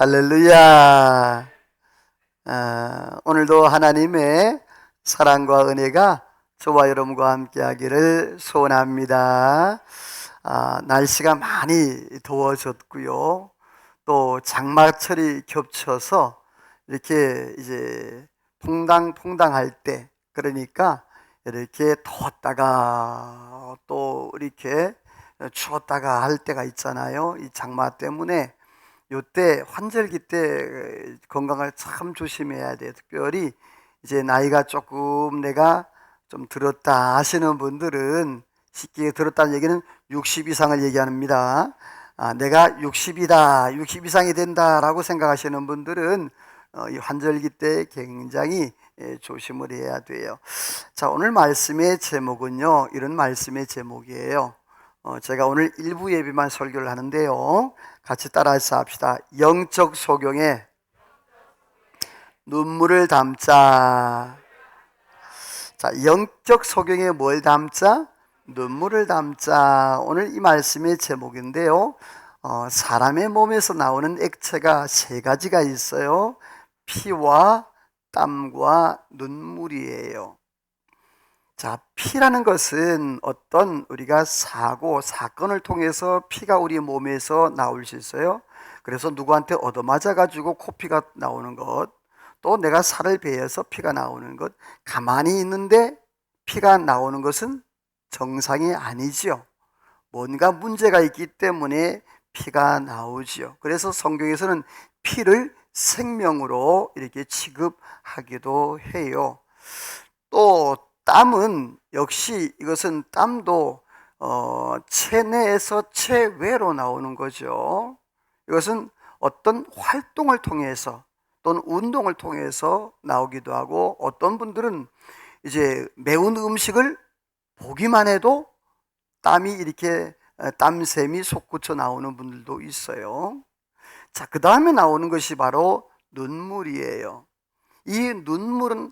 할렐루야. 오늘도 하나님의 사랑과 은혜가 저와 여러분과 함께 하기를 소원합니다. 날씨가 많이 더워졌고요. 또 장마철이 겹쳐서 이렇게 이제 퐁당퐁당할 때, 그러니까 이렇게 더웠다가 또 이렇게 추웠다가 할 때가 있잖아요. 이 장마 때문에 요때 환절기 때 건강을 참 조심해야 돼요. 특별히 이제 나이가 조금 내가 좀 들었다 하시는 분들은, 쉽게 들었다는 얘기는 60 이상을 얘기합니다. 내가 60이다, 60 이상이 된다라고 생각하시는 분들은 이 환절기 때 굉장히 조심을 해야 돼요. 자, 오늘 말씀의 제목은요, 이런 말씀의 제목이에요. 제가 오늘 일부 예배만 설교를 하는데요, 같이 따라해서 합시다. 영적 소경에 눈물을 담자. 자, 영적 소경에 뭘 담자? 눈물을 담자. 오늘 이 말씀의 제목인데요, 사람의 몸에서 나오는 액체가 세 가지가 있어요. 피와 땀과 눈물이에요. 자, 피라는 것은 어떤 우리가 사건을 통해서 피가 우리 몸에서 나올 수 있어요. 그래서 누구한테 얻어맞아 가지고 코피가 나오는 것, 또 내가 살을 베어서 피가 나오는 것, 가만히 있는데 피가 나오는 것은 정상이 아니지요. 뭔가 문제가 있기 때문에 피가 나오지요. 그래서 성경에서는 피를 생명으로 이렇게 취급하기도 해요. 또 땀은 역시, 이것은 땀도 체내에서 체외로 나오는 거죠. 이것은 어떤 활동을 통해서 또는 운동을 통해서 나오기도 하고, 어떤 분들은 이제 매운 음식을 보기만 해도 땀이 이렇게 땀샘이 솟구쳐 나오는 분들도 있어요. 자, 그 다음에 나오는 것이 바로 눈물이에요. 이 눈물은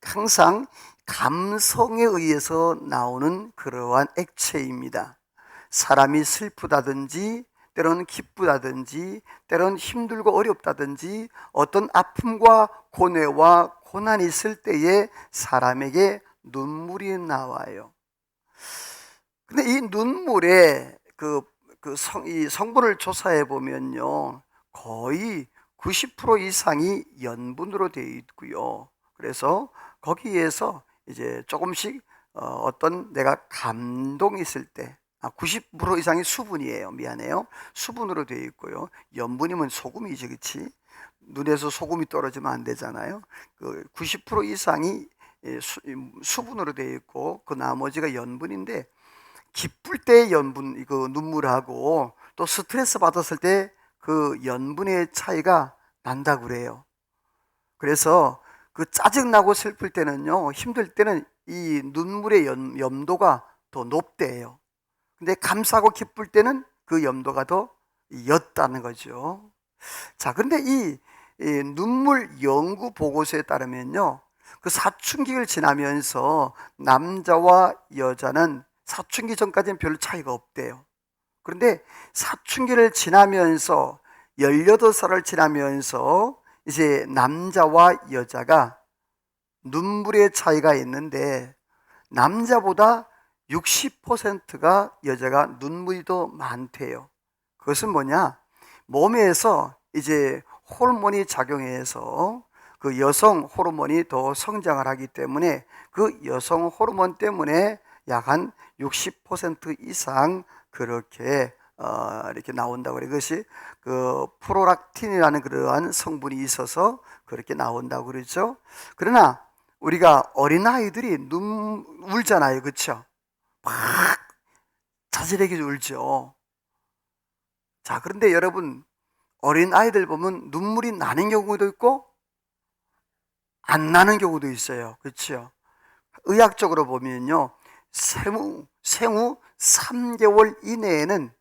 항상 감성에 의해서 나오는 그러한 액체입니다. 사람이 슬프다든지, 때로는 기쁘다든지, 때로는 힘들고 어렵다든지, 어떤 아픔과 고뇌와 고난이 있을 때에 사람에게 눈물이 나와요. 근데 이 눈물의 이 성분을 조사해 보면요, 거의 90% 이상이 염분으로 되어 있고요. 그래서 거기에서 이제 조금씩 어떤 내가 감동이 있을 때, 90% 이상이 수분이에요. 미안해요. 수분으로 되어 있고요. 염분이면 소금이지, 그치? 눈에서 소금이 떨어지면 안 되잖아요. 그 90% 이상이 수분으로 되어 있고, 그 나머지가 염분인데, 기쁠 때 염분, 이거 눈물하고, 또 스트레스 받았을 때 그 염분의 차이가 난다고 그래요. 그래서 그 짜증나고 슬플 때는요, 힘들 때는 이 눈물의 염도가 더 높대요. 근데 감사하고 기쁠 때는 그 염도가 더 옅다는 거죠. 자, 근데 이 눈물 연구 보고서에 따르면요, 그 사춘기를 지나면서 남자와 여자는 사춘기 전까지는 별로 차이가 없대요. 그런데 사춘기를 지나면서 18살을 지나면서 이제 남자와 여자가 눈물의 차이가 있는데, 남자보다 60%가 여자가 눈물이 더 많대요. 그것은 뭐냐? 몸에서 이제 호르몬이 작용해서 그 여성 호르몬이 더 성장을 하기 때문에, 그 여성 호르몬 때문에 약 한 60% 이상 그렇게 이렇게 나온다고 그래요. 그것이 그 프로락틴이라는 그러한 성분이 있어서 그렇게 나온다고 그러죠. 그러나 우리가 어린아이들이 울잖아요. 그렇죠? 막 자지러게 울죠. 자, 그런데 여러분, 어린아이들 보면 눈물이 나는 경우도 있고 안 나는 경우도 있어요. 그렇죠? 의학적으로 보면요, 생후 3개월 이내에는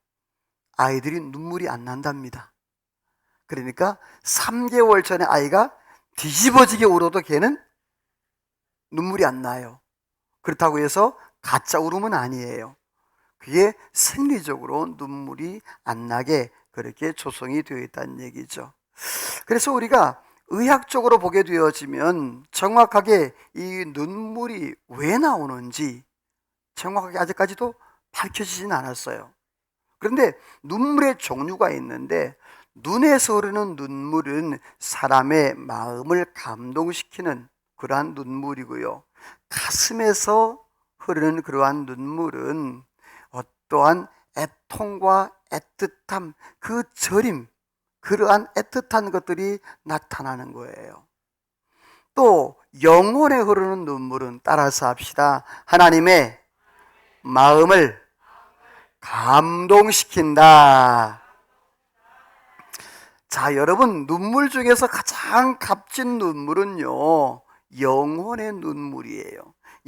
아이들이 눈물이 안 난답니다. 그러니까 3개월 전에 아이가 뒤집어지게 울어도 걔는 눈물이 안 나요. 그렇다고 해서 가짜 울음은 아니에요. 그게 생리적으로 눈물이 안 나게 그렇게 조성이 되어 있다는 얘기죠. 그래서 우리가 의학적으로 보게 되어지면 정확하게 이 눈물이 왜 나오는지 정확하게 아직까지도 밝혀지진 않았어요. 그런데 눈물의 종류가 있는데, 눈에서 흐르는 눈물은 사람의 마음을 감동시키는 그러한 눈물이고요. 가슴에서 흐르는 그러한 눈물은 어떠한 애통과 애틋함, 그 저림, 그러한 애틋한 것들이 나타나는 거예요. 또 영혼에 흐르는 눈물은, 따라서 합시다. 하나님의 마음을 감동시킨다. 자, 여러분, 눈물 중에서 가장 값진 눈물은요, 영혼의 눈물이에요.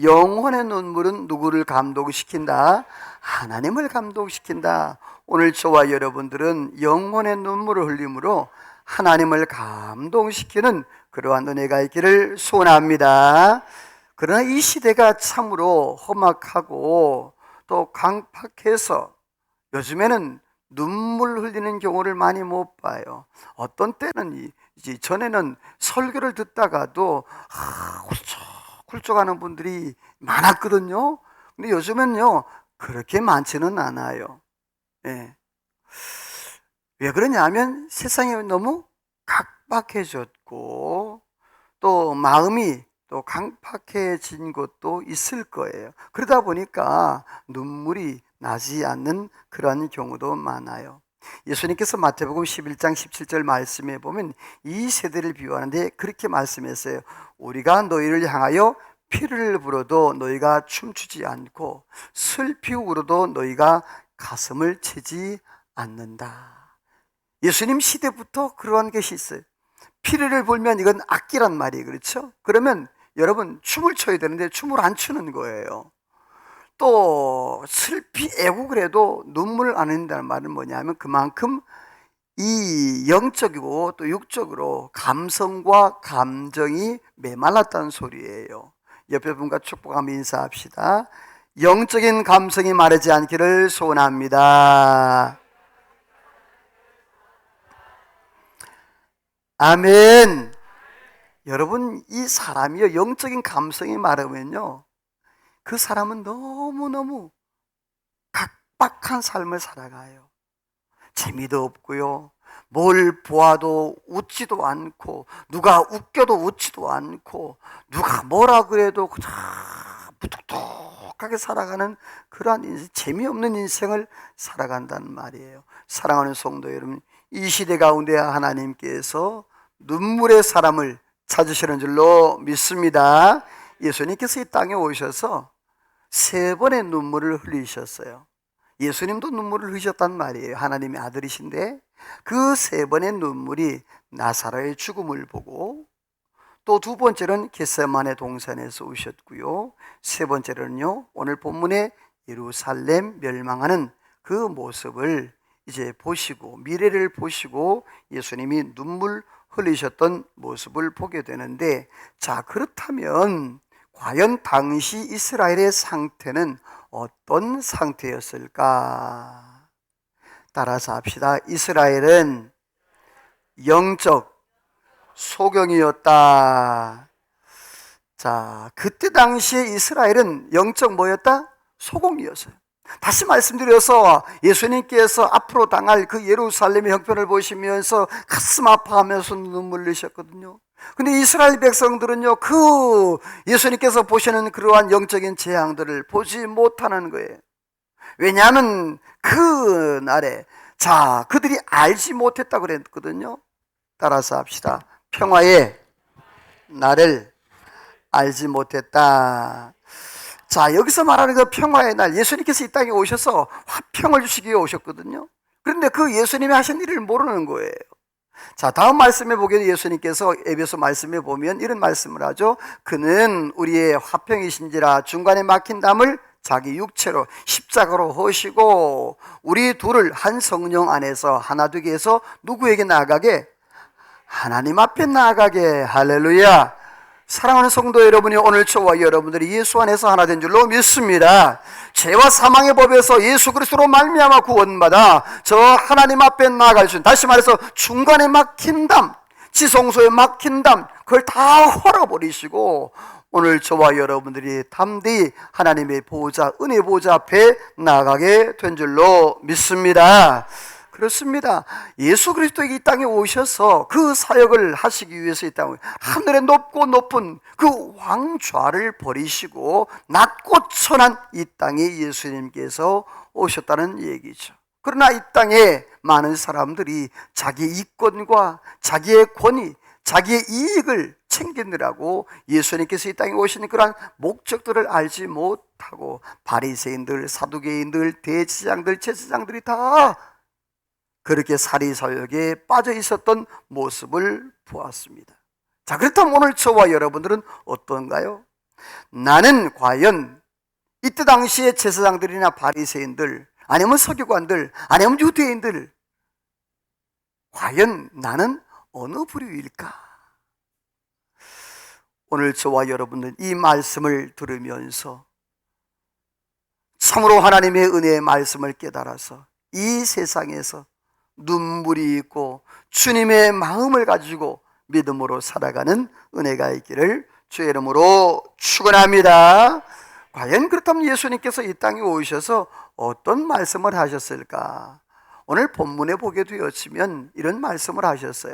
영혼의 눈물은 누구를 감동시킨다? 하나님을 감동시킨다. 오늘 저와 여러분들은 영혼의 눈물을 흘림으로 하나님을 감동시키는 그러한 은혜가 있기를 소원합니다. 그러나 이 시대가 참으로 험악하고 또 강팍해서 요즘에는 눈물 흘리는 경우를 많이 못 봐요. 어떤 때는 이제 전에는 설교를 듣다가도 훌쩍훌쩍하는 분들이 많았거든요. 근데 요즘은요 그렇게 많지는 않아요. 네. 왜 그러냐면 세상이 너무 각박해졌고 또 마음이 또 강팍해진 것도 있을 거예요. 그러다 보니까 눈물이 나지 않는 그런 경우도 많아요. 예수님께서 마태복음 11장 17절 말씀에 보면 이 세대를 비유하는데 그렇게 말씀했어요. 우리가 너희를 향하여 피를 불어도 너희가 춤추지 않고 슬피 울어도 너희가 가슴을 치지 않는다. 예수님 시대부터 그러한 것이 있어요. 피를 불면 이건 악기란 말이에요. 그렇죠? 그러면 여러분 춤을 춰야 되는데 춤을 안 추는 거예요. 또 슬피 애국을 해도 눈물을 안 흘린다는 말은 뭐냐면 그만큼 이 영적이고 또 육적으로 감성과 감정이 메말랐다는 소리예요. 옆에 분과 축복하며 인사합시다. 영적인 감성이 마르지 않기를 소원합니다. 아멘. 여러분, 이 사람이요 영적인 감성이 마르면요 그 사람은 너무너무 각박한 삶을 살아가요. 재미도 없고요, 뭘 보아도 웃지도 않고, 누가 웃겨도 웃지도 않고, 누가 뭐라 그래도 그냥 무뚝뚝하게 살아가는 그러한 인생, 재미없는 인생을 살아간다는 말이에요. 사랑하는 성도 여러분, 이 시대 가운데 하나님께서 눈물의 사람을 찾으시는 줄로 믿습니다. 예수님께서 이 땅에 오셔서 3번의 눈물을 흘리셨어요. 예수님도 눈물을 흘리셨단 말이에요. 하나님의 아들이신데 그 3번의 눈물이 나사로의 죽음을 보고, 또 2번째는 겟세마네 동산에서 오셨고요, 3번째는요 오늘 본문의 예루살렘 멸망하는 그 모습을 이제 보시고, 미래를 보시고 예수님이 눈물 흘리셨던 모습을 보게 되는데, 자, 그렇다면 과연 당시 이스라엘의 상태는 어떤 상태였을까? 따라서 합시다. 이스라엘은 영적 소경이었다. 자, 그때 당시에 이스라엘은 영적 뭐였다? 소공이었어요. 다시 말씀드려서 예수님께서 앞으로 당할 그 예루살렘의 형편을 보시면서 가슴 아파하면서 눈물 흘리셨거든요. 근데 이스라엘 백성들은요 그 예수님께서 보시는 그러한 영적인 재앙들을 보지 못하는 거예요. 왜냐하면 그 날에, 자, 그들이 알지 못했다고 그랬거든요. 따라서 합시다. 평화의 날을 알지 못했다. 자, 여기서 말하는 그 평화의 날, 예수님께서 이 땅에 오셔서 화평을 주시기 위해 오셨거든요. 그런데 그 예수님이 하신 일을 모르는 거예요. 자, 다음 말씀에 보게 예수님께서 에베소 말씀에 보면 이런 말씀을 하죠. 그는 우리의 화평이신지라 중간에 막힌 담을 자기 육체로 십자가로 허시고 우리 둘을 한 성령 안에서 하나 되게 해서 누구에게 나아가게? 하나님 앞에 나아가게. 할렐루야. 사랑하는 성도 여러분이, 오늘 저와 여러분들이 예수 안에서 하나 된 줄로 믿습니다. 죄와 사망의 법에서 예수 그리스도로 말미암아 구원받아 저 하나님 앞에 나아갈 수 있는, 다시 말해서 중간에 막힌 담, 지성소에 막힌 담, 그걸 다 헐어버리시고 오늘 저와 여러분들이 담대히 하나님의 보호자, 은혜 보호자 앞에 나아가게 된 줄로 믿습니다. 그렇습니다. 예수 그리스도에게 이 땅에 오셔서 그 사역을 하시기 위해서 이 땅에 하늘의 높고 높은 그 왕좌를 버리시고 낮고 천한 이 땅에 예수님께서 오셨다는 얘기죠. 그러나 이 땅에 많은 사람들이 자기의 이권과 자기의 권위, 자기의 이익을 챙기느라고 예수님께서 이 땅에 오시는 그러한 목적들을 알지 못하고 바리새인들, 사두개인들, 대제사장들, 제사장들이 다 그렇게 사리사욕에 빠져 있었던 모습을 보았습니다. 자, 그렇다면 오늘 저와 여러분들은 어떤가요? 나는 과연 이때 당시에 제사장들이나 바리새인들, 아니면 서기관들, 아니면 유대인들, 과연 나는 어느 부류일까? 오늘 저와 여러분은 이 말씀을 들으면서 참으로 하나님의 은혜의 말씀을 깨달아서 이 세상에서 눈물이 있고 주님의 마음을 가지고 믿음으로 살아가는 은혜가 있기를 주의 이름으로 축원합니다. 과연 그렇다면 예수님께서 이 땅에 오셔서 어떤 말씀을 하셨을까? 오늘 본문에 보게 되었으면 이런 말씀을 하셨어요.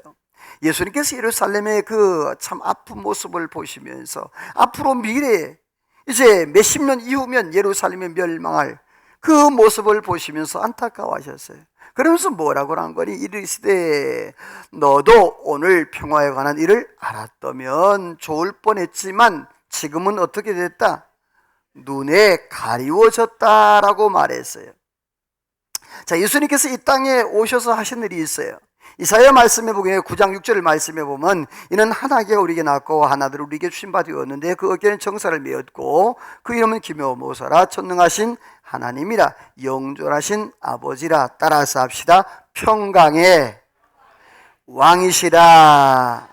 예수님께서 예루살렘의 그 참 아픈 모습을 보시면서 앞으로 미래에 이제 몇십 년 이후면 예루살렘이 멸망할 그 모습을 보시면서 안타까워하셨어요. 그러면서 뭐라고 한 거니? 이르시되 너도 오늘 평화에 관한 일을 알았다면 좋을 뻔했지만 지금은 어떻게 됐다? 눈에 가리워졌다라고 말했어요. 자, 예수님께서 이 땅에 오셔서 하신 일이 있어요. 이사야 말씀에 보면 9장 6절 말씀에 보면 이는 한 아기가 우리에게 낳고 한 아들을 우리에게 주신 바 되었는데 그 어깨는 정사를 메었고 그 이름은 기묘모사라 전능하신 하나님이라 영존하신 아버지라. 따라서 합시다. 평강의 왕이시라.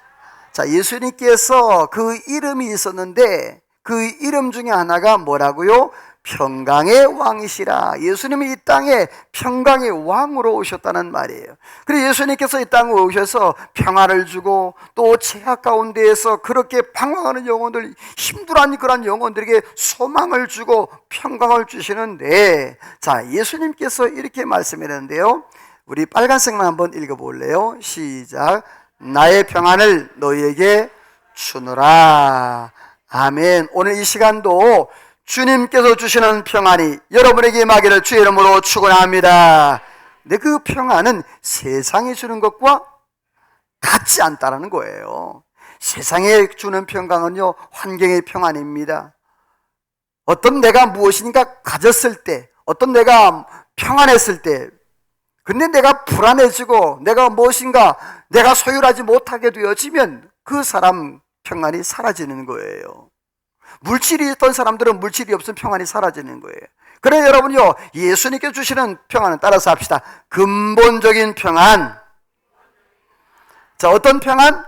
자, 예수님께서 그 이름이 있었는데 그 이름 중에 하나가 뭐라고요? 평강의 왕이시라. 예수님이 이 땅에 평강의 왕으로 오셨다는 말이에요. 그래서 예수님께서 이 땅에 오셔서 평화를 주고 또 죄악 가운데에서 그렇게 방황하는 영혼들, 힘들어하는 그런 영혼들에게 소망을 주고 평강을 주시는데, 자, 예수님께서 이렇게 말씀했는데요. 우리 빨간색만 한번 읽어볼래요? 시작. 나의 평안을 너희에게 주노라. 아멘. 오늘 이 시간도 주님께서 주시는 평안이 여러분에게 임하기를 주의 이름으로 축원합니다. 근데 그 평안은 세상이 주는 것과 같지 않다라는 거예요. 세상에 주는 평강은요, 환경의 평안입니다. 어떤 내가 무엇인가 가졌을 때, 어떤 내가 평안했을 때, 근데 내가 불안해지고 내가 무엇인가 내가 소유하지 못하게 되어지면 그 사람 평안이 사라지는 거예요. 물질이 있던 사람들은 물질이 없으면 평안이 사라지는 거예요. 그래 여러분요, 예수님께 주시는 평안은 따라서 합시다. 근본적인 평안. 자, 어떤 평안?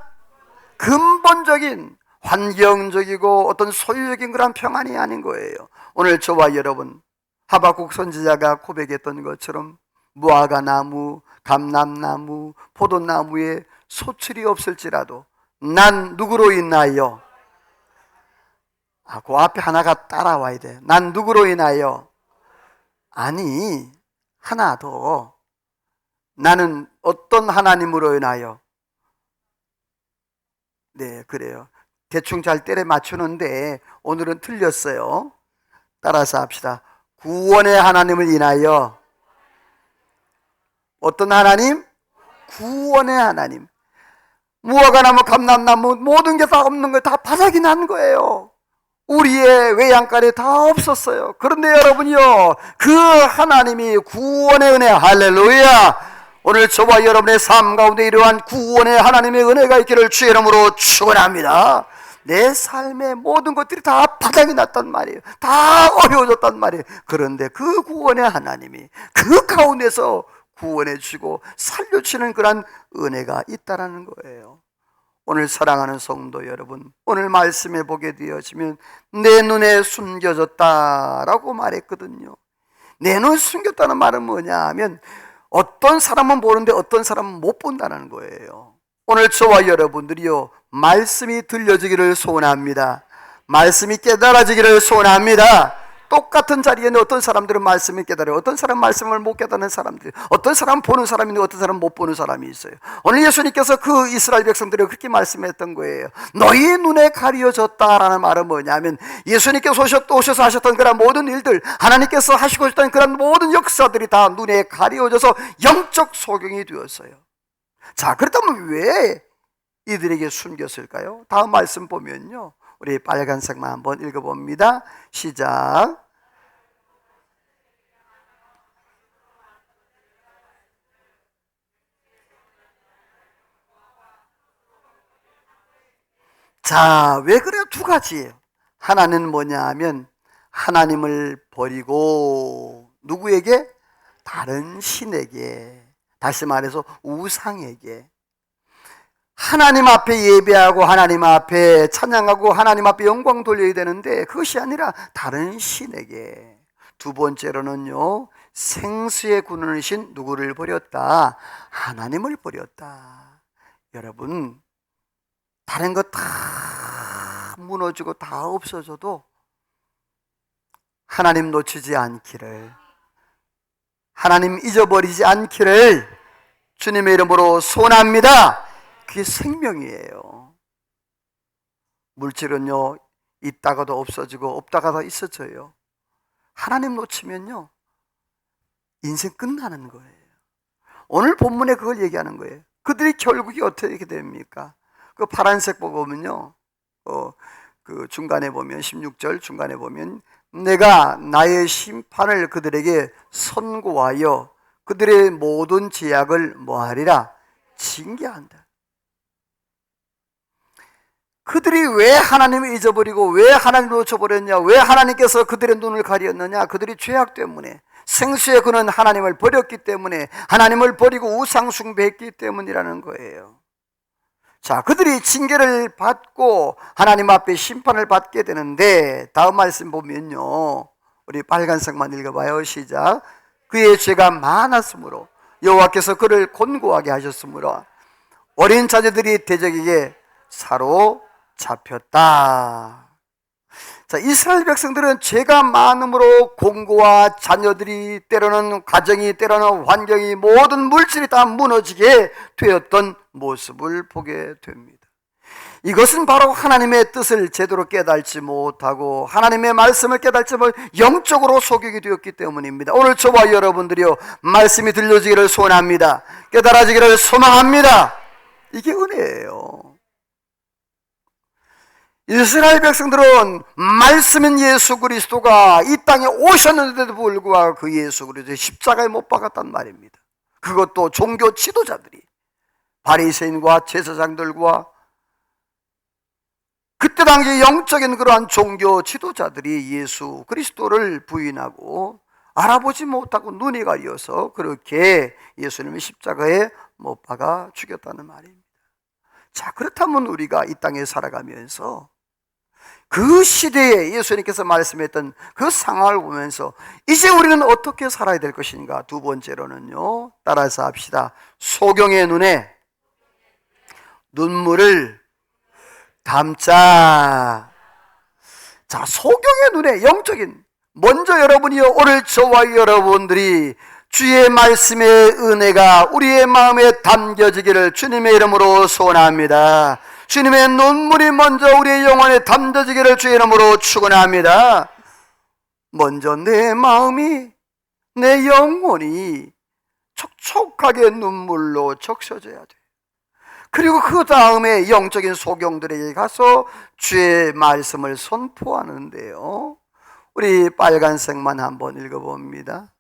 근본적인, 환경적이고 어떤 소유적인 그런 평안이 아닌 거예요. 오늘 저와 여러분, 하박국 선지자가 고백했던 것처럼 무화과 나무, 감람나무, 포도나무에 소출이 없을지라도 난 누구로 인하여, 그 앞에 하나가 따라와야 돼. 난 누구로 인하여? 아니, 하나 더. 나는 어떤 하나님으로 인하여? 네, 그래요. 대충 잘 때려 맞추는데 오늘은 틀렸어요. 따라서 합시다. 구원의 하나님을 인하여. 어떤 하나님? 구원의 하나님. 무화과나무, 감람나무 모든 게 다 없는 거예요. 다 바닥이 난 거예요. 우리의 외양간에 다 없었어요. 그런데 여러분이요, 그 하나님이 구원의 은혜, 할렐루야! 오늘 저와 여러분의 삶 가운데 이러한 구원의 하나님의 은혜가 있기를 주의 이름으로 축원합니다. 내 삶의 모든 것들이 다 바닥이 났단 말이에요. 다 어려워졌단 말이에요. 그런데 그 구원의 하나님이 그 가운데서 구원해 주시고 살려주시는 그런 은혜가 있다라는 거예요. 오늘 사랑하는 성도 여러분, 오늘 말씀해 보게 되어지면 내 눈에 숨겨졌다라고 말했거든요. 내 눈에 숨겼다는 말은 뭐냐 하면 어떤 사람은 보는데 어떤 사람은 못 본다는 거예요. 오늘 저와 여러분들이요, 말씀이 들려지기를 소원합니다. 말씀이 깨달아지기를 소원합니다. 똑같은 자리에는 어떤 사람들은 말씀을 깨달아요. 어떤 사람은 말씀을 못 깨닫는 사람들, 어떤 사람은 보는 사람이 있고 어떤 사람은 못 보는 사람이 있어요. 오늘 예수님께서 그 이스라엘 백성들에게 그렇게 말씀했던 거예요. 너희 눈에 가려졌다라는 말은 뭐냐면 예수님께서 오셔서 하셨던 그런 모든 일들, 하나님께서 하시고 싶던 그런 모든 역사들이 다 눈에 가려져서 영적 소경이 되었어요. 자, 그렇다면 왜 이들에게 숨겼을까요? 다음 말씀 보면요, 우리 빨간색만 한번 읽어봅니다. 시작. 자, 왜 그래요? 두 가지예요. 하나는 뭐냐 하면 하나님을 버리고 누구에게? 다른 신에게, 다시 말해서 우상에게. 하나님 앞에 예배하고 하나님 앞에 찬양하고 하나님 앞에 영광 돌려야 되는데 그것이 아니라 다른 신에게. 두 번째로는요, 생수의 근원이신 누구를 버렸다? 하나님을 버렸다. 여러분, 다른 거 다 무너지고 다 없어져도 하나님 놓치지 않기를, 하나님 잊어버리지 않기를 주님의 이름으로 소원합니다. 그게 생명이에요. 물질은요, 있다가도 없어지고 없다가도 있어져요. 하나님 놓치면요, 인생 끝나는 거예요. 오늘 본문에 그걸 얘기하는 거예요. 그들이 결국이 어떻게 됩니까? 그 파란색 보면요, 그 중간에 보면 16절 중간에 보면 내가 나의 심판을 그들에게 선고하여 그들의 모든 죄악을 뭐하리라? 징계한다. 그들이 왜 하나님을 잊어버리고 왜 하나님을 놓쳐버렸냐? 왜 하나님께서 그들의 눈을 가렸느냐? 그들이 죄악 때문에, 생수의 근원 하나님을 버렸기 때문에, 하나님을 버리고 우상 숭배했기 때문이라는 거예요. 자, 그들이 징계를 받고 하나님 앞에 심판을 받게 되는데, 다음 말씀 보면요, 우리 빨간색만 읽어봐요. 시작. 그의 죄가 많았으므로 여호와께서 그를 곤고하게 하셨으므로 어린 자녀들이 대적에게 사로잡혔다. 자, 이스라엘 백성들은 죄가 많음으로 공고와 자녀들이, 때로는 가정이, 때로는 환경이, 모든 물질이 다 무너지게 되었던 모습을 보게 됩니다. 이것은 바로 하나님의 뜻을 제대로 깨달지 못하고 하나님의 말씀을 깨달지 못하고 영적으로 소격이 되었기 때문입니다. 오늘 저와 여러분들이요, 말씀이 들려지기를 소원합니다. 깨달아지기를 소망합니다. 이게 은혜예요. 이스라엘 백성들은 말씀인 예수 그리스도가 이 땅에 오셨는데도 불구하고 그 예수 그리스도의 십자가에 못 박았단 말입니다. 그것도 종교 지도자들이, 바리새인과 제사장들과 그때 당시 영적인 그러한 종교 지도자들이 예수 그리스도를 부인하고 알아보지 못하고 눈이 가려서 그렇게 예수님의 십자가에 못 박아 죽였다는 말입니다. 자, 그렇다면 우리가 이 땅에 살아가면서 그 시대에 예수님께서 말씀했던 그 상황을 보면서 이제 우리는 어떻게 살아야 될 것인가? 두 번째로는요, 따라서 합시다. 소경의 눈에 눈물을 담자. 자, 소경의 눈에 영적인, 먼저 여러분이요, 오늘 저와 여러분들이 주의 말씀의 은혜가 우리의 마음에 담겨지기를 주님의 이름으로 소원합니다. 주님의 눈물이 먼저 우리의 영혼에 담겨지기를 주의 이름으로 축원합니다. 먼저 내 마음이, 내 영혼이 촉촉하게 눈물로 적셔져야 돼. 그리고 그 다음에 영적인 소경들에게 가서 주의 말씀을 선포하는데요, 우리 빨간색만 한번 읽어봅니다.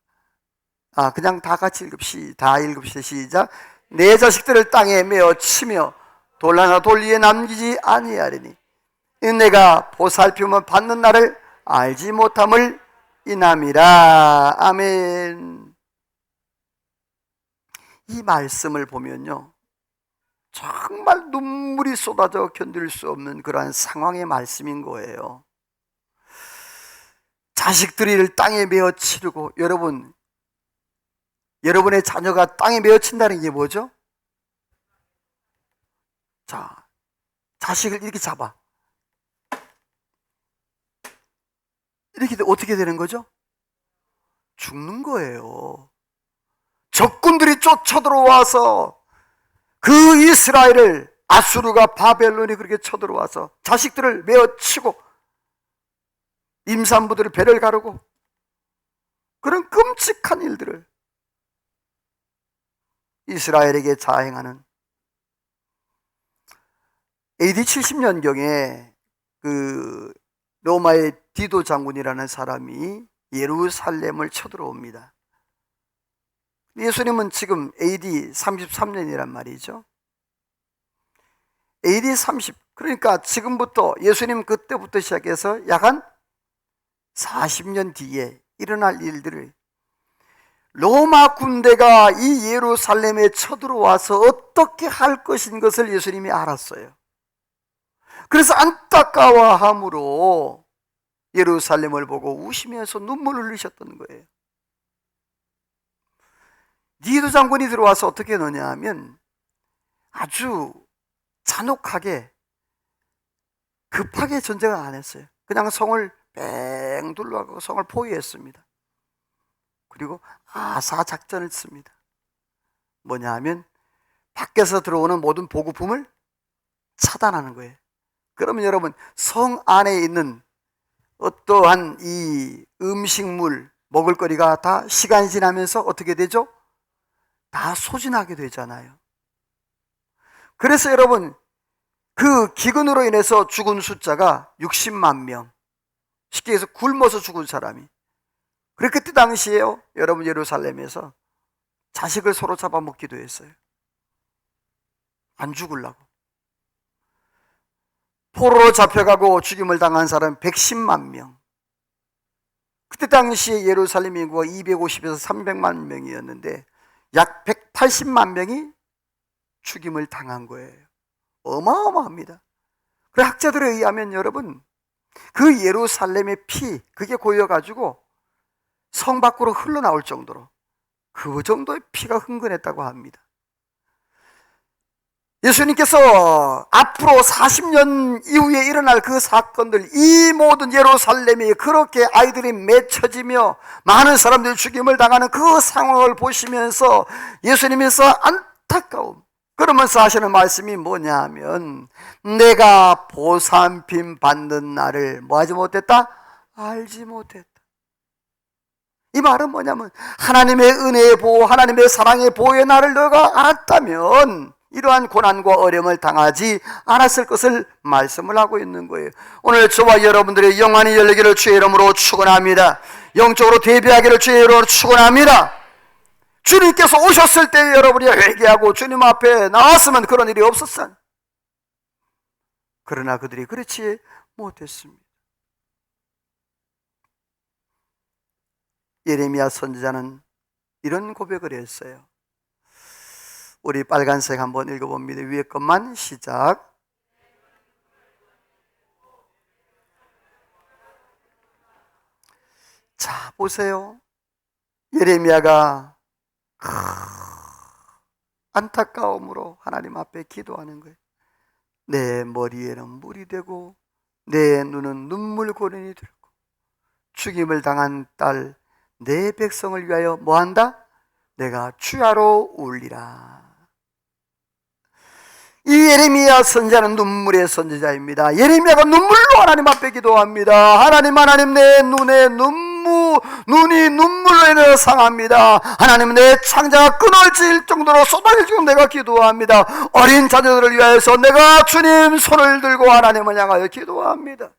그냥 다 같이 다 읽읍시다. 시작. 내 자식들을 땅에 메어 치며 돌 하나 돌 위에 남기지 아니하리니 내가 보살핌을 받는 날을 알지 못함을 인함이라. 아멘. 이 말씀을 보면요, 정말 눈물이 쏟아져 견딜 수 없는 그러한 상황의 말씀인 거예요. 자식들을 땅에 메어 치르고, 여러분의 자녀가 땅에 메어 친다는 게 뭐죠? 자, 자식을 이렇게 잡아. 이렇게 어떻게 되는 거죠? 죽는 거예요. 적군들이 쫓아 들어와서 그 이스라엘을 아수르가 바벨론이 그렇게 쳐들어와서 자식들을 메어 치고 임산부들의 배를 가르고 그런 끔찍한 일들을 이스라엘에게 자행하는 AD 70년경에 그 로마의 디도 장군이라는 사람이 예루살렘을 쳐들어옵니다. 예수님은 지금 AD 33년이란 말이죠. AD 30, 그러니까 지금부터 예수님 그때부터 시작해서 약 한 40년 뒤에 일어날 일들을 로마 군대가 이 예루살렘에 쳐들어와서 어떻게 할 것인 것을 예수님이 알았어요. 그래서 안타까워함으로 예루살렘을 보고 우시면서 눈물을 흘리셨던 거예요. 디도 장군이 들어와서 어떻게 하느냐 하면 아주 잔혹하게 급하게 전쟁을 안 했어요. 그냥 성을 뺑 둘러가고 성을 포위했습니다. 그리고 아사 작전을 씁니다. 뭐냐 하면 밖에서 들어오는 모든 보급품을 차단하는 거예요. 그러면 여러분, 성 안에 있는 어떠한 이 음식물, 먹을거리가 다 시간이 지나면서 어떻게 되죠? 다 소진하게 되잖아요. 그래서 여러분, 그 기근으로 인해서 죽은 숫자가 60만 명, 쉽게 해서 굶어서 죽은 사람이. 그래, 그때 당시에요, 여러분, 예루살렘에서 자식을 서로 잡아먹기도 했어요. 안 죽으려고. 포로로 잡혀가고 죽임을 당한 사람 110만 명. 그때 당시에 예루살렘 인구가 250에서 300만 명이었는데 약 180만 명이 죽임을 당한 거예요. 어마어마합니다. 그래, 학자들에 의하면 여러분, 그 예루살렘의 피, 그게 고여가지고 성 밖으로 흘러나올 정도로 그 정도의 피가 흥건했다고 합니다. 예수님께서 앞으로 40년 이후에 일어날 그 사건들, 이 모든 예루살렘이 그렇게 아이들이 맺혀지며 많은 사람들이 죽임을 당하는 그 상황을 보시면서 예수님께서 안타까움, 그러면서 하시는 말씀이 뭐냐 하면 내가 보살핌 받는 날을 뭐하지 못했다? 알지 못했다. 이 말은 뭐냐면 하나님의 은혜의 보호, 하나님의 사랑의 보호의 날을 너가 알았다면 이러한 고난과 어려움을 당하지 않았을 것을 말씀을 하고 있는 거예요. 오늘 저와 여러분들의 영안이 열리기를 주의 이름으로 축원합니다. 영적으로 대비하기를 주의 이름으로 축원합니다. 주님께서 오셨을 때 여러분이 회개하고 주님 앞에 나왔으면 그런 일이 없었어요. 그러나 그들이 그렇지 못했습니다. 예레미야 선지자는 이런 고백을 했어요. 우리 빨간색 한번 읽어봅니다. 위에 것만 시작. 자, 보세요. 예레미야가 안타까움으로 하나님 앞에 기도하는 거예요. 내 머리에는 물이 되고 내 눈은 눈물 고린이 들고 죽임을 당한 딸 내 백성을 위하여 뭐한다? 내가 주야로 울리라. 이 예레미야 선지자는 눈물의 선지자입니다. 예레미야가 눈물로 하나님 앞에 기도합니다. 하나님 내 눈에 눈이 눈물로 인해 상합니다. 하나님, 내 창자가 끊어질 정도로 쏟아질 정도로 내가 기도합니다. 어린 자녀들을 위하여서 내가 주님 손을 들고 하나님을 향하여 기도합니다.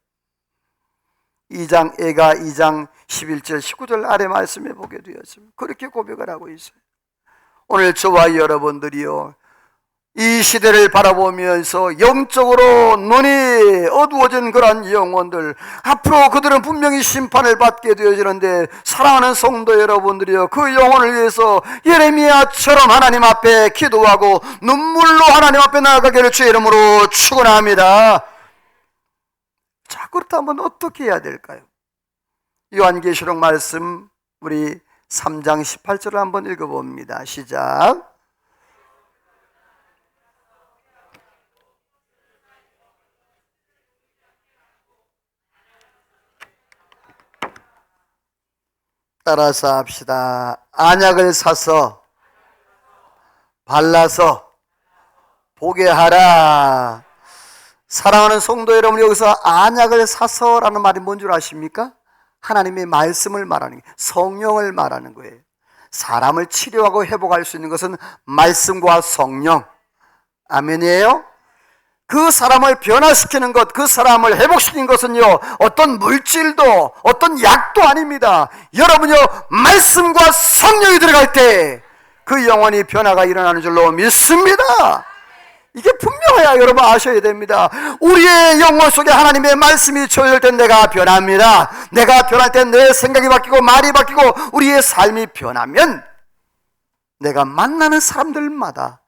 2장 애가 2장 11절 19절 아래 말씀에 보게 되었습니다. 그렇게 고백을 하고 있어요. 오늘 저와 여러분들이요, 이 시대를 바라보면서 영적으로 눈이 어두워진 그러한 영혼들, 앞으로 그들은 분명히 심판을 받게 되어지는데, 사랑하는 성도 여러분들이여, 그 영혼을 위해서 예레미야처럼 하나님 앞에 기도하고 눈물로 하나님 앞에 나아가기를 주의 이름으로 축원합니다. 자, 그렇다면 어떻게 해야 될까요? 요한계시록 말씀 우리 3장 18절을 한번 읽어봅니다. 시작. 따라서 합시다. 안약을 사서 발라서 보게 하라. 사랑하는 성도 여러분, 여기서 안약을 사서라는 말이 뭔 줄 아십니까? 하나님의 말씀을 말하는 거예요. 성령을 말하는 거예요. 사람을 치료하고 회복할 수 있는 것은 말씀과 성령. 아멘이에요? 그 사람을 변화시키는 것, 그 사람을 회복시키는 것은요, 어떤 물질도 어떤 약도 아닙니다. 여러분요, 말씀과 성령이 들어갈 때 그 영혼이 변화가 일어나는 줄로 믿습니다. 이게 분명해야 여러분 아셔야 됩니다. 우리의 영혼 속에 하나님의 말씀이 조율될 때 내가 변합니다. 내가 변할 때 내 생각이 바뀌고 말이 바뀌고 우리의 삶이 변하면 내가 만나는 사람들마다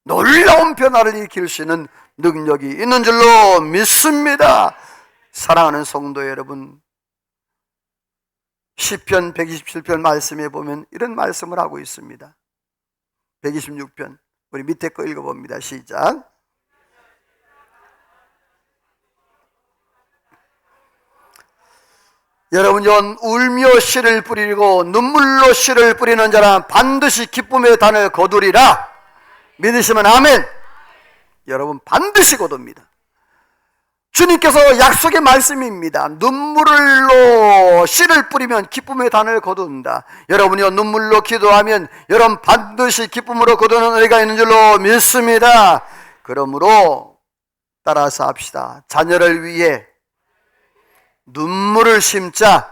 놀라운 변화를 일으킬 수 있는 능력이 있는 줄로 믿습니다. 사랑하는 성도 여러분, 시편 127편 말씀에 보면 이런 말씀을 하고 있습니다. 126편 우리 밑에 거 읽어봅니다. 시작. 여러분요, 울며 씨를 뿌리고 눈물로 씨를 뿌리는 자는 반드시 기쁨의 단을 거두리라. 믿으시면 아멘. 여러분 반드시 거둡니다. 주님께서 약속의 말씀입니다. 눈물로 씨를 뿌리면 기쁨의 단을 거둔다. 여러분이요, 눈물로 기도하면 여러분 반드시 기쁨으로 거두는 은혜가 있는 줄로 믿습니다. 그러므로 따라서 합시다. 자녀를 위해 눈물을 심자.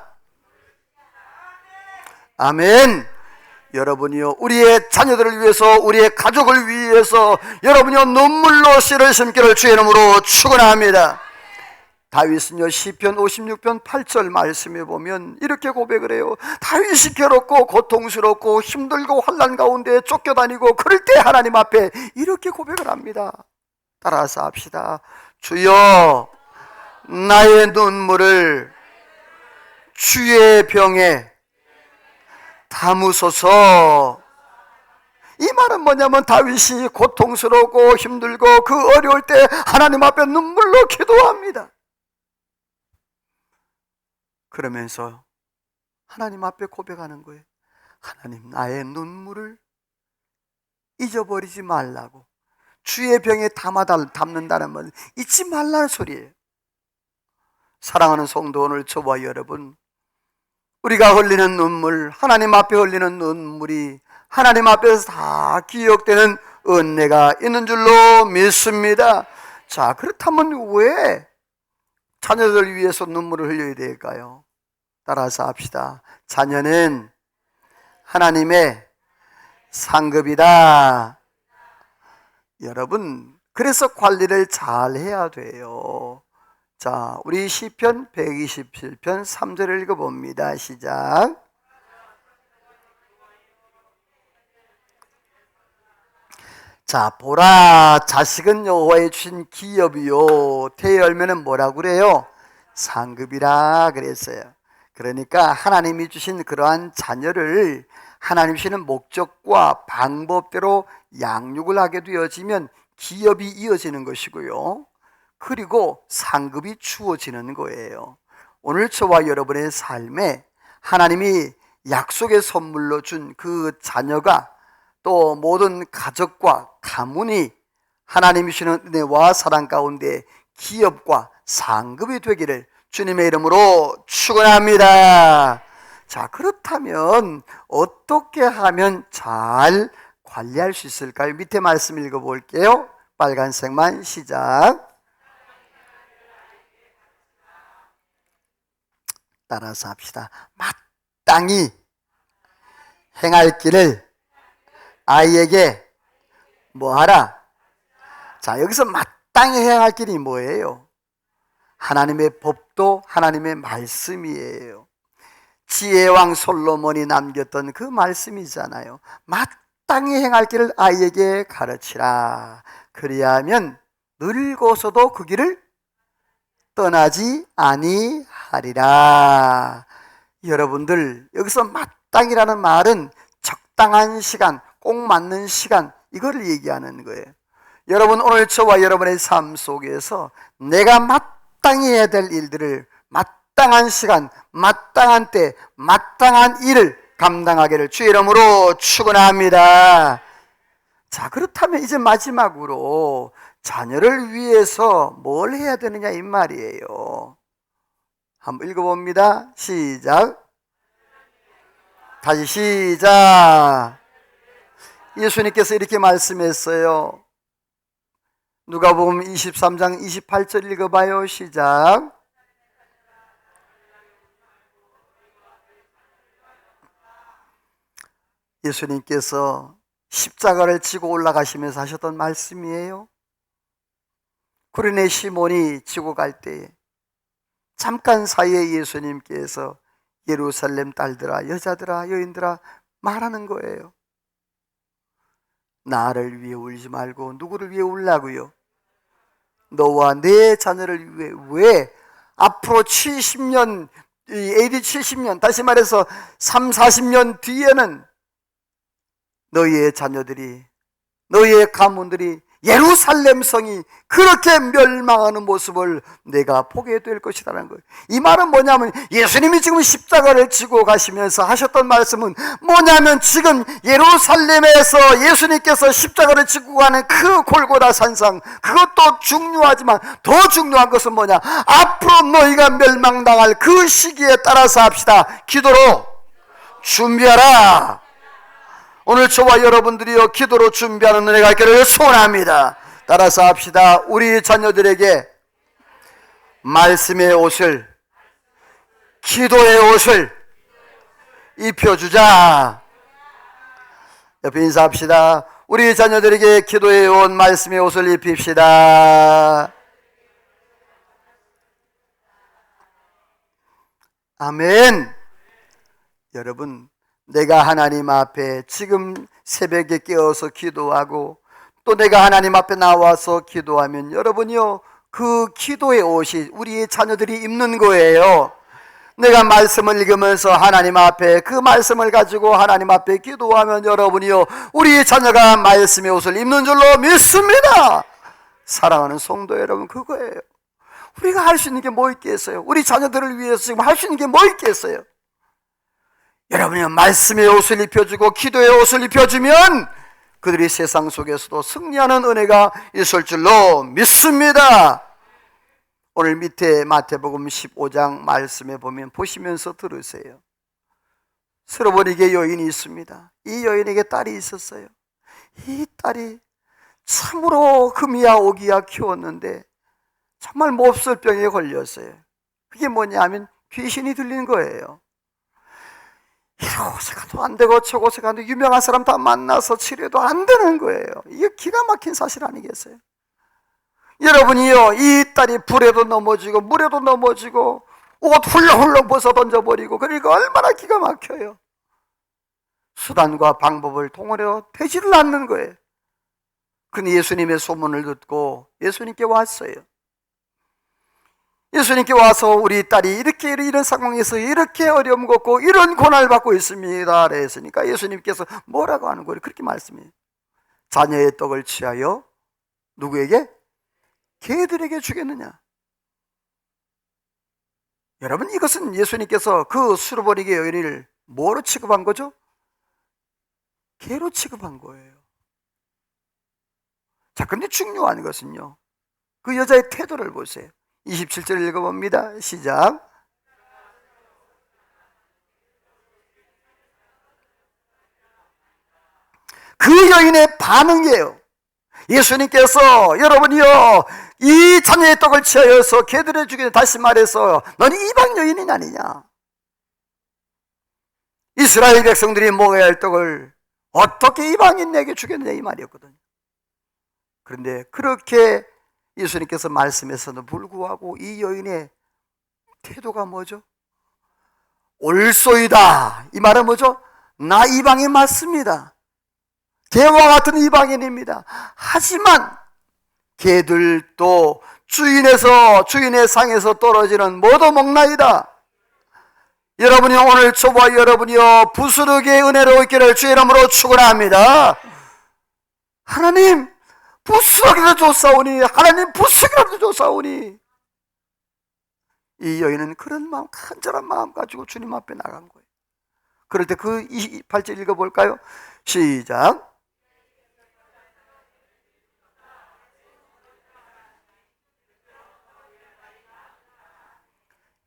아멘. 여러분이요, 우리의 자녀들을 위해서, 우리의 가족을 위해서 여러분이요, 눈물로 씨를 심기를 주의 이름으로 축원합니다. 다윗은요, 시편 56편 8절 말씀에 보면 이렇게 고백을 해요. 다윗이 괴롭고 고통스럽고 힘들고 환난 가운데 쫓겨다니고 그럴 때 하나님 앞에 이렇게 고백을 합니다. 따라서 합시다. 주여, 나의 눈물을 주의 병에 담으소서. 이 말은 뭐냐면 다윗이 고통스럽고 힘들고 그 어려울 때 하나님 앞에 눈물로 기도합니다. 그러면서 하나님 앞에 고백하는 거예요. 하나님, 나의 눈물을 잊어버리지 말라고. 주의 병에 담는다는 말 잊지 말라는 소리예요. 사랑하는 성도, 오늘 저와 여러분, 우리가 흘리는 눈물, 하나님 앞에 흘리는 눈물이 하나님 앞에서 다 기억되는 은혜가 있는 줄로 믿습니다. 자, 그렇다면 왜 자녀들 위해서 눈물을 흘려야 될까요? 따라서 합시다. 자녀는 하나님의 상급이다. 여러분, 그래서 관리를 잘 해야 돼요. 자, 우리 시편 127편 3절을 읽어봅니다. 시작. 자, 보라, 자식은 여호와의 주신 기업이요, 태열매는 뭐라고 그래요? 상급이라 그랬어요. 그러니까 하나님이 주신 그러한 자녀를 하나님 주시는 목적과 방법대로 양육을 하게 되어지면 기업이 이어지는 것이고요, 그리고 상급이 주어지는 거예요. 오늘 저와 여러분의 삶에 하나님이 약속의 선물로 준 그 자녀가, 또 모든 가족과 가문이 하나님이 주시는 은혜와 사랑 가운데 기업과 상급이 되기를 주님의 이름으로 축원합니다. 자, 그렇다면 어떻게 하면 잘 관리할 수 있을까요? 밑에 말씀 읽어볼게요. 빨간색만 시작. 따라서 합시다. 마땅히 행할 길을 아이에게 뭐하라? 자, 여기서 마땅히 해야 할 길이 뭐예요? 하나님의 법도 하나님의 말씀이에요. 지혜왕 솔로몬이 남겼던 그 말씀이잖아요. 마땅히 행할 길을 아이에게 가르치라. 그리하면 늙어서도 그 길을 떠나지 아니하리라. 여러분들, 여기서 마땅이라는 말은 적당한 시간, 꼭 맞는 시간, 이거를 얘기하는 거예요. 여러분, 오늘 저와 여러분의 삶 속에서 내가 마땅히 해야 될 일들을 마땅한 시간, 마땅한 때, 마땅한 일을 감당하기를 주의 이름으로 축원합니다. 자, 그렇다면 이제 마지막으로 자녀를 위해서 뭘 해야 되느냐 이 말이에요. 한번 읽어봅니다. 시작. 다시 시작. 예수님께서 이렇게 말씀했어요. 누가복음 23장 28절 읽어봐요. 시작. 예수님께서 십자가를 지고 올라가시면서 하셨던 말씀이에요. 구레네 시몬이 지고 갈 때에 잠깐 사이에 예수님께서 예루살렘 딸들아, 여자들아, 여인들아 말하는 거예요. 나를 위해 울지 말고 누구를 위해 울라고요? 너와 내 자녀를 위해. 왜? 앞으로 70년, AD 70년, 다시 말해서 3, 40년 뒤에는 너희의 자녀들이, 너희의 가문들이 예루살렘 성이 그렇게 멸망하는 모습을 내가 보게 될 것이라는 거예요. 이 말은 뭐냐면 예수님이 지금 십자가를 지고 가시면서 하셨던 말씀은 뭐냐면 지금 예루살렘에서 예수님께서 십자가를 지고 가는 그 골고다 산상, 그것도 중요하지만 더 중요한 것은 뭐냐, 앞으로 너희가 멸망당할 그 시기에 따라서 합시다. 기도로 준비하라. 오늘 저와 여러분들이요, 기도로 준비하는 은혜가 있기를 소원합니다. 따라서 합시다. 우리 자녀들에게 말씀의 옷을, 기도의 옷을 입혀주자. 옆에 인사합시다. 우리 자녀들에게 기도의 옷, 말씀의 옷을 입힙시다. 아멘. 여러분, 내가 하나님 앞에 지금 새벽에 깨어서 기도하고 또 내가 하나님 앞에 나와서 기도하면 여러분이요, 그 기도의 옷이 우리의 자녀들이 입는 거예요. 내가 말씀을 읽으면서 하나님 앞에 그 말씀을 가지고 하나님 앞에 기도하면 여러분이요, 우리의 자녀가 말씀의 옷을 입는 줄로 믿습니다. 사랑하는 성도 여러분, 그거예요. 우리가 할 수 있는 게 뭐 있겠어요? 우리 자녀들을 위해서 지금 할 수 있는 게 뭐 있겠어요? 여러분이 말씀의 옷을 입혀주고 기도의 옷을 입혀주면 그들이 세상 속에서도 승리하는 은혜가 있을 줄로 믿습니다. 오늘 밑에 마태복음 15장 말씀에 보면 보시면서 들으세요. 스로보니게 여인이 있습니다. 이 여인에게 딸이 있었어요. 이 딸이 참으로 금이야 오기야 키웠는데 정말 몹쓸 병에 걸렸어요. 그게 뭐냐 하면 귀신이 들린 거예요. 이곳에 가도 안 되고 저곳에 가도 유명한 사람 다 만나서 치료도 안 되는 거예요. 이게 기가 막힌 사실 아니겠어요? 여러분이요, 이 딸이 불에도 넘어지고 물에도 넘어지고 옷 훌렁훌렁 벗어 던져버리고, 그러니까 얼마나 기가 막혀요. 수단과 방법을 동원해도 되지를 않는 거예요. 근데 예수님의 소문을 듣고 예수님께 왔어요. 예수님께 와서 우리 딸이 이렇게 이런 상황에서 이렇게 어려움 겪고 이런 고난을 받고 있습니다 그랬으니까 예수님께서 뭐라고 하는 거예요? 그렇게 말씀해요. 자녀의 떡을 취하여 누구에게? 개들에게 주겠느냐? 여러분, 이것은 예수님께서 그 수르버리게 여인을 뭐로 취급한 거죠? 개로 취급한 거예요. 자, 근데 중요한 것은요, 그 여자의 태도를 보세요. 27절 읽어봅니다. 시작. 그 여인의 반응이에요. 예수님께서 여러분이요, 이 자녀의 떡을 취하여서 개들에 주기를, 다시 말해서 너는 이방 여인이 아니냐? 이스라엘 백성들이 먹어야 할 떡을 어떻게 이방인에게 주겠느냐 이 말이었거든요. 그런데 그렇게 예수님께서 말씀했어도 불구하고 이 여인의 태도가 뭐죠? 옳소이다. 이 말은 뭐죠? 나 이방인 맞습니다. 개와 같은 이방인입니다. 하지만 개들도 주인의 상에서 떨어지는 모두 먹나이다. 여러분이 오늘 저와 여러분이요 부스러기의 은혜로 있기를 주의 이름으로 축원합니다. 하나님 부스러기도 줬사오니, 하나님 부스러기라도 줬사오니. 이 여인은 그런 마음, 간절한 마음 가지고 주님 앞에 나간 거예요. 그럴 때 그 28절 읽어볼까요? 시작.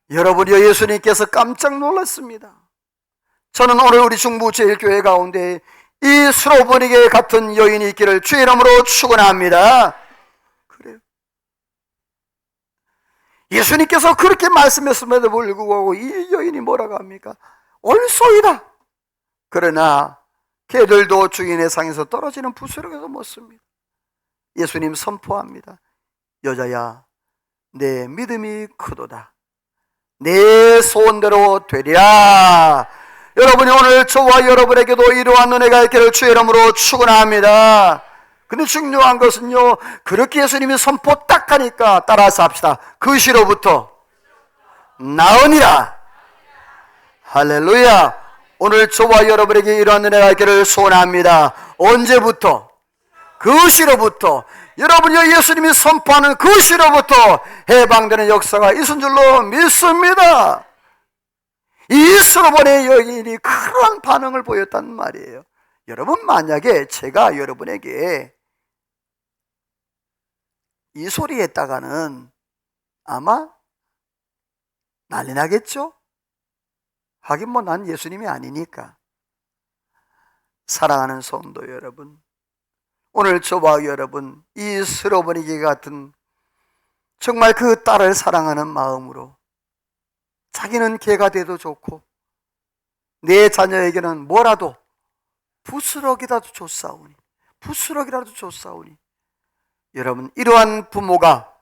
여러분이요 예수님께서 깜짝 놀랐습니다. 저는 오늘 우리 중부 제일교회 가운데 이 수로보니게 같은 여인이 있기를 주의 이름으로 축원합니다. 그래요. 예수님께서 그렇게 말씀했음에도 불구하고 이 여인이 뭐라고 합니까? 옳소이다. 그러나 개들도 주인의 상에서 떨어지는 부스러기도 먹습니다. 예수님 선포합니다. 여자야, 내 믿음이 크도다. 내 소원대로 되리라. 여러분이 오늘 저와 여러분에게도 이러한 은혜가 있기를 주의 이름으로 축원합니다. 근데 중요한 것은요, 그렇게 예수님이 선포 딱 하니까 따라서 합시다. 그 시로부터 나으니라. 할렐루야. 오늘 저와 여러분에게 이러한 은혜가 있기를 소원합니다. 언제부터? 그 시로부터. 여러분이 예수님이 선포하는 그 시로부터 해방되는 역사가 있은 줄로 믿습니다. 이 수로보니 여인이 그런 반응을 보였단 말이에요. 여러분, 만약에 제가 여러분에게 이 소리 했다가는 아마 난리 나겠죠? 하긴 뭐 난 예수님이 아니니까. 사랑하는 성도 여러분, 오늘 저와 여러분 이 수로보니 같은 정말 그 딸을 사랑하는 마음으로 자기는 개가 돼도 좋고 내 자녀에게는 뭐라도 부스러기라도 줬사오니, 부스러기라도 줬사오니, 여러분 이러한 부모가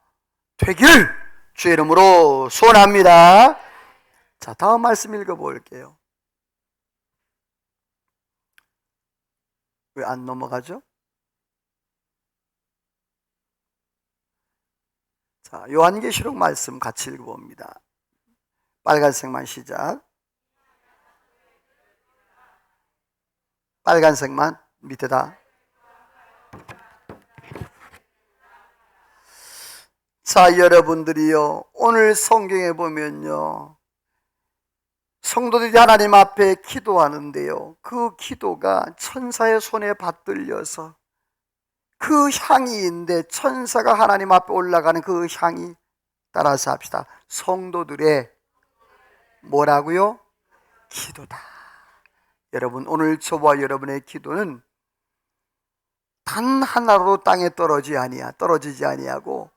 되기를 주의 이름으로 소원합니다. 자, 다음 말씀 읽어볼게요. 왜 안 넘어가죠? 자, 요한계시록 말씀 같이 읽어봅니다. 빨간색만 시작. 빨간색만 밑에다. 자, 여러분들이요, 오늘 성경에 보면요, 성도들이 하나님 앞에 기도하는데요, 그 기도가 천사의 손에 받들려서 그 향이인데, 천사가 하나님 앞에 올라가는 그 향이, 따라서 합시다, 성도들의 뭐라고요? 기도다. 여러분, 오늘 저와 여러분의 기도는 단 하나로 땅에 떨어지지 아니하고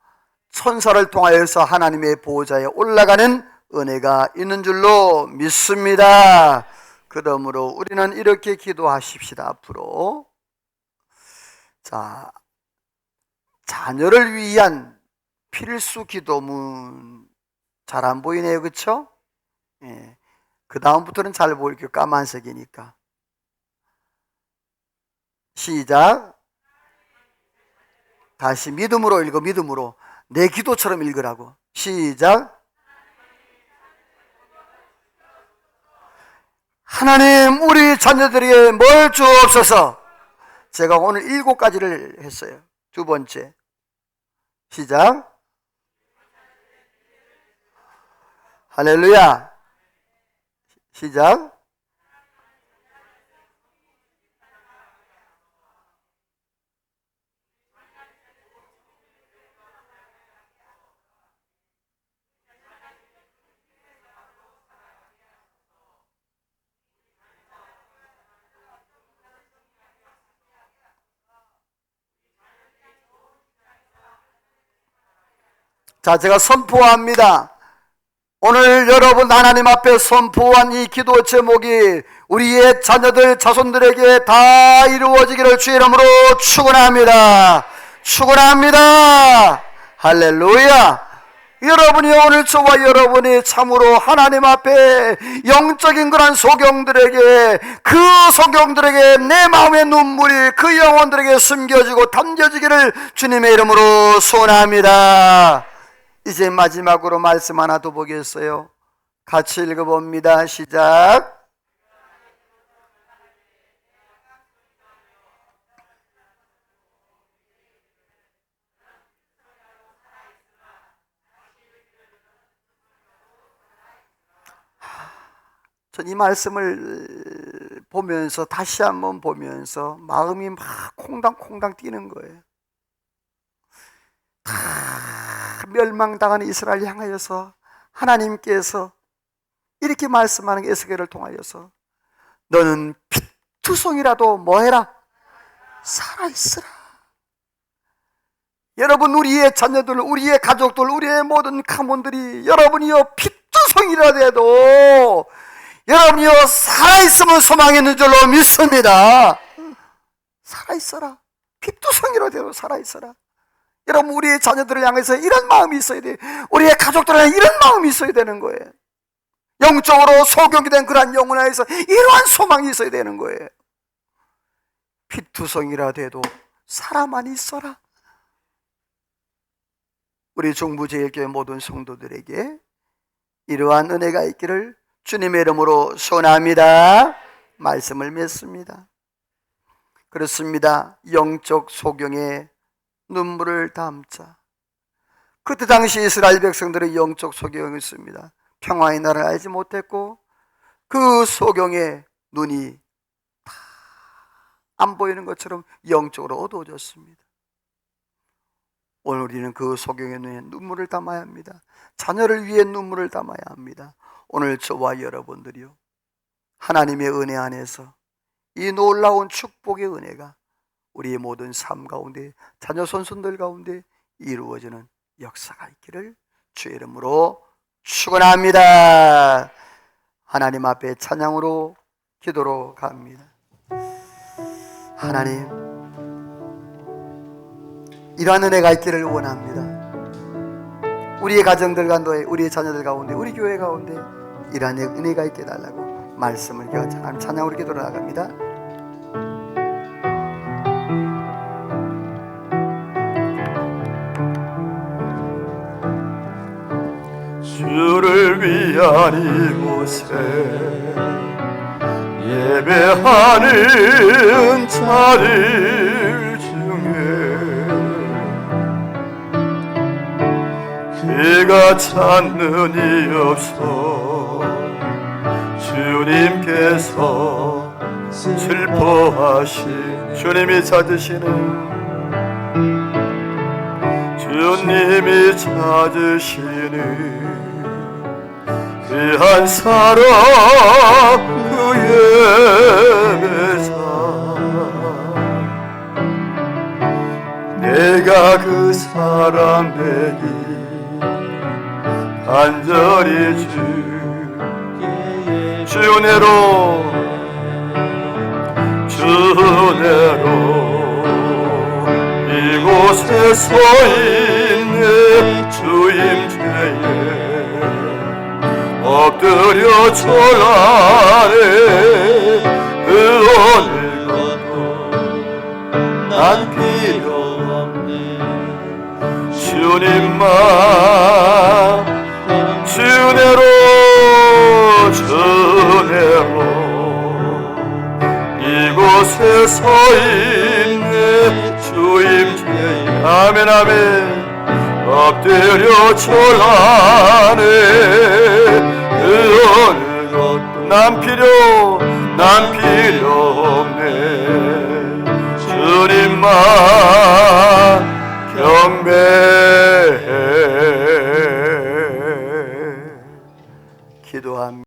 천사를 통하여서 하나님의 보호자에 올라가는 은혜가 있는 줄로 믿습니다. 그러므로 우리는 이렇게 기도하십시다. 앞으로 자, 자녀를 위한 필수 기도문. 잘 안 보이네요, 그렇죠? 예. 그 다음부터는 잘 보일게요. 까만색이니까. 시작. 다시 믿음으로 읽어. 믿음으로. 내 기도처럼 읽으라고. 시작. 하나님, 우리 자녀들에게 뭘 주옵소서. 제가 오늘 7가지를 했어요. 두 번째. 시작. 할렐루야. 시작. 자, 제가 선포합니다. 오늘 여러분 하나님 앞에 선포한 이 기도 제목이 우리의 자녀들, 자손들에게 다 이루어지기를 주의 이름으로 축원합니다. 축원합니다. 할렐루야. 여러분이 오늘 저와 여러분이 참으로 하나님 앞에 영적인 그런 소경들에게, 그 소경들에게 내 마음의 눈물이 그 영혼들에게 숨겨지고 담겨지기를 주님의 이름으로 소원합니다. 이제 마지막으로 말씀 하나 더 보겠어요. 같이 읽어봅니다. 시작. 전 이 말씀을 보면서, 다시 한번 보면서 마음이 막 콩당콩당 뛰는 거예요. 다 멸망당한 이스라엘 향하여서 하나님께서 이렇게 말씀하는 게 에스겔을 통하여서 너는 피투성이라도 뭐해라? 살아있으라. 여러분, 우리의 자녀들, 우리의 가족들, 우리의 모든 가문들이 여러분이요 피투성이라도 해도 여러분이요 살아있으면 소망이 있는 줄로 믿습니다. 살아있어라. 피투성이라도 해도 살아있어라. 여러분, 우리의 자녀들을 향해서 이런 마음이 있어야 돼. 우리의 가족들을 향해 이런 마음이 있어야 되는 거예요. 영적으로 소경이 된 그러한 영혼에서 이러한 소망이 있어야 되는 거예요. 피투성이라도 해도 살아만 있어라. 우리 중부제일교회 모든 성도들에게 이러한 은혜가 있기를 주님의 이름으로 소원합니다. 말씀을 맺습니다. 그렇습니다. 영적 소경에 눈물을 담자. 그때 당시 이스라엘 백성들의 영적 소경이 있습니다. 평화의 나라를 알지 못했고 그 소경의 눈이 다 안 보이는 것처럼 영적으로 어두워졌습니다. 오늘 우리는 그 소경의 눈에 눈물을 담아야 합니다. 자녀를 위해 눈물을 담아야 합니다. 오늘 저와 여러분들이요, 하나님의 은혜 안에서 이 놀라운 축복의 은혜가 우리의 모든 삶 가운데, 자녀 손손들 가운데 이루어지는 역사가 있기를 주의 이름으로 축원합니다. 하나님 앞에 찬양으로 기도로 갑니다. 하나님, 이러한 은혜가 있기를 원합니다. 우리의 가정들 가운데, 우리의 자녀들 가운데, 우리 교회 가운데 이러한 은혜가 있게 해달라고 말씀을 하나님 찬양으로 기도로 나갑니다. 주를 위한 이곳에 예배하는 자들 중에 그가 찾는 이 없어 주님께서 슬퍼하신 주님이 찾으시는 그 한 사람 그 예배사 내가 그 사람 되기 간절히 주 은혜로 이곳에 서 있네 주임제에 엎드려 절하네 의원을 걷고 난 필요 없네 주님만 주내로 이곳에 서 있네 주임제에 아멘 아멘 엎드려 절하네 의원을 걷고 난 필요 없네 주님만 경배해 기도합니다.